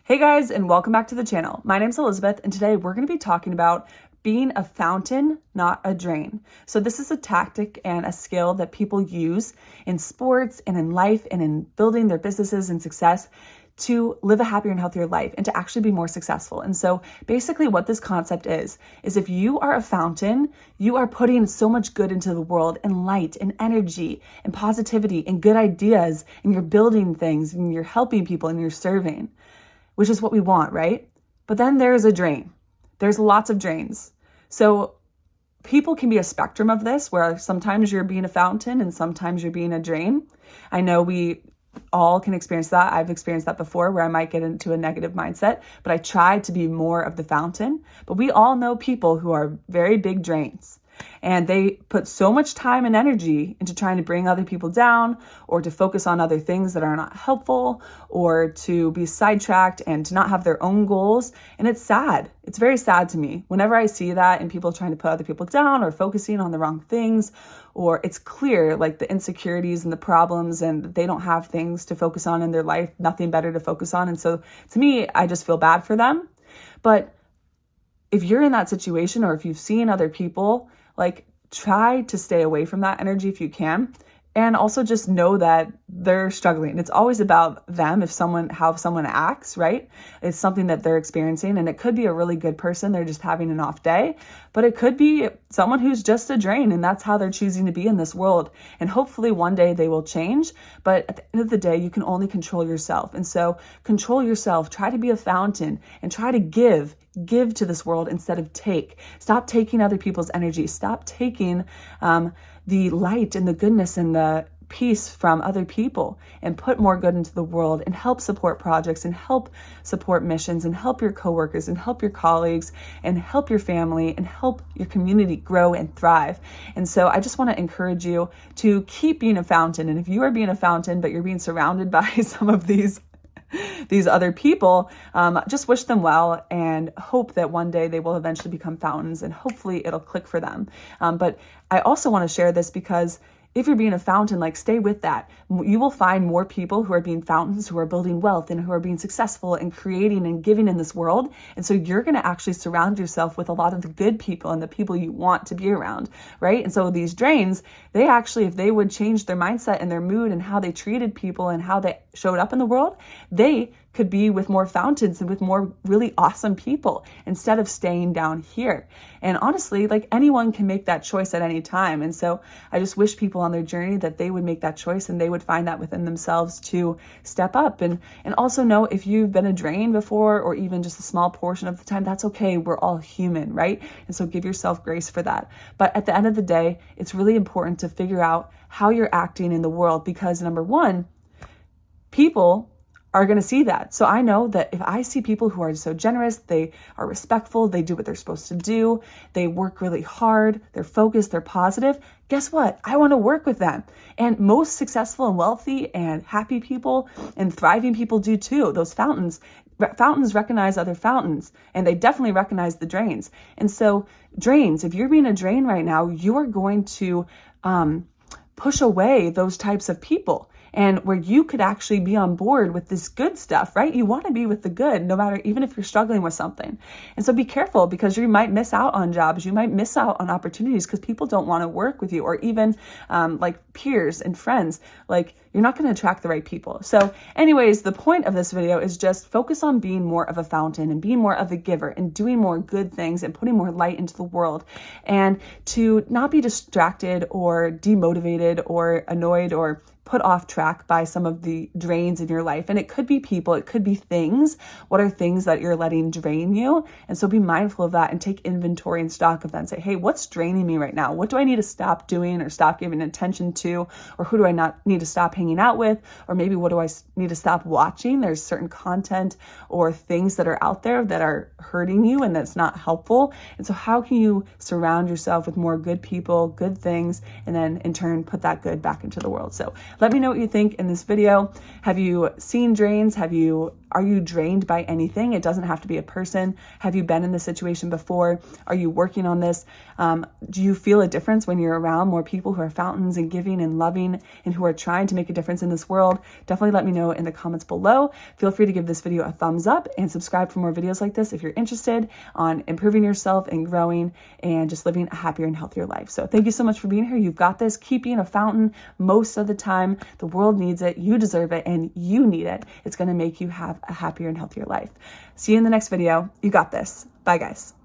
Hey guys, and welcome back to the channel. My name's Elizabeth, and today we're going to be talking about being a fountain, not a drain. So this is a tactic and a skill that people use in sports and in life and in building their businesses and success to live a happier and healthier life and to actually be more successful. And so basically what this concept is if you are a fountain, you are putting so much good into the world and light and energy and positivity and good ideas, and you're building things and you're helping people and you're serving, which is what we want, right? But then there's a drain. There's lots of drains. So people can be a spectrum of this, where sometimes you're being a fountain and sometimes you're being a drain. I know we all can experience that. I've experienced that before, where I might get into a negative mindset, but I try to be more of the fountain. But we all know people who are very big drains. And they put so much time and energy into trying to bring other people down, or to focus on other things that are not helpful, or to be sidetracked and to not have their own goals. And it's sad. It's very sad to me whenever I see that, and people trying to put other people down or focusing on the wrong things, or it's clear like the insecurities and the problems, and they don't have things to focus on in their life, nothing better to focus on. And so to me, I just feel bad for them. But if you're in that situation, or if you've seen other people, like, try to stay away from that energy if you can. And also just know that they're struggling. It's always about them, how someone acts, right? It's something that they're experiencing, and it could be a really good person. They're just having an off day, but it could be someone who's just a drain, and that's how they're choosing to be in this world. And hopefully one day they will change. But at the end of the day, you can only control yourself. And so control yourself, try to be a fountain, and try to give to this world instead of take. Stop taking other people's energy. Stop taking the light and the goodness and the peace from other people, and put more good into the world, and help support projects, and help support missions, and help your coworkers, and help your colleagues, and help your family, and help your community grow and thrive. And so I just want to encourage you to keep being a fountain. And if you are being a fountain, but you're being surrounded by some of these other people, just wish them well, and hope that one day they will eventually become fountains, and hopefully it'll click for them. But I also want to share this because if you're being a fountain, like, stay with that. You will find more people who are being fountains, who are building wealth, and who are being successful and creating and giving in this world. And so you're going to actually surround yourself with a lot of the good people and the people you want to be around, right? And so these drains, they actually, if they would change their mindset and their mood and how they treated people and how they showed up in the world, they could be with more fountains and with more really awesome people instead of staying down here. And honestly, like, anyone can make that choice at any time. And so I just wish people on their journey that they would make that choice, and they would find that within themselves to step up. And also know, if you've been a drain before, or even just a small portion of the time, that's okay. We're all human, right? And so give yourself grace for that. But at the end of the day, it's really important to figure out how you're acting in the world, because number one, people are going to see that. So I know that if I see people who are so generous, they are respectful, they do what they're supposed to do, they work really hard, they're focused, they're positive, guess what? I want to work with them. And most successful and wealthy and happy people and thriving people do too. Those fountains recognize other fountains, and they definitely recognize the drains. And so drains, if you're being a drain right now, you are going to push away those types of people, and where you could actually be on board with this good stuff, right? You want to be with the good, no matter, even if you're struggling with something. And so be careful, because you might miss out on jobs. You might miss out on opportunities because people don't want to work with you, or even like peers and friends. Like, you're not going to attract the right people. So anyways, the point of this video is just focus on being more of a fountain, and being more of a giver, and doing more good things, and putting more light into the world, and to not be distracted or demotivated or annoyed or put off track by some of the drains in your life. And it could be people, it could be things. What are things that you're letting drain you? And so be mindful of that, and take inventory and stock of that, and say, hey, what's draining me right now? What do I need to stop doing, or stop giving attention to? Or who do I not need to stop hanging out with? Or maybe what do I need to stop watching? There's certain content or things that are out there that are hurting you, and that's not helpful. And so how can you surround yourself with more good people, good things, and then in turn put that good back into the world? So let me know what you think in this video. Have you seen drains? Have you Are you drained by anything? It doesn't have to be a person. Have you been in this situation before? Are you working on this? Do you feel a difference when you're around more people who are fountains and giving and loving and who are trying to make a difference in this world? Definitely let me know in the comments below. Feel free to give this video a thumbs up and subscribe for more videos like this if you're interested on improving yourself and growing and just living a happier and healthier life. So thank you so much for being here. You've got this. Keep being a fountain most of the time. The world needs it. You deserve it and you need it. It's going to make you have a happier and healthier life. See you in the next video. You got this. Bye, guys.